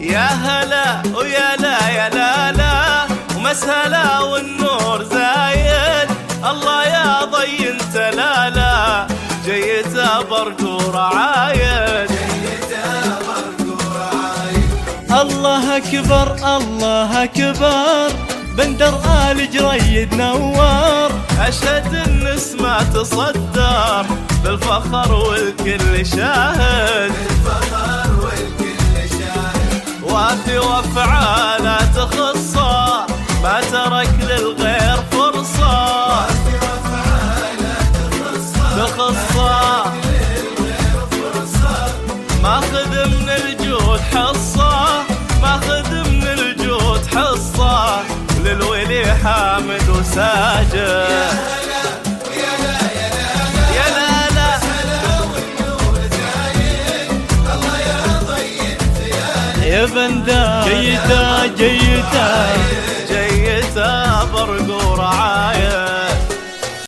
يا هلا ويا لا يا لا لا ومسهلا والنور زايد. الله يا ضي انت لا لا جيت برق ورعايد. الله أكبر الله أكبر بندر آل جريد نوار. أشهد الناس ما تصدر بالفخر والكل شاهد. وافي وافعاله تخصه ما ترك للغير فرصة. تخصه ماخذ من الجود حصة. ماخذ من الجود حصة للولي حامد وساجد. يا بندا جيتا جيتا جيتا برق ورعايد.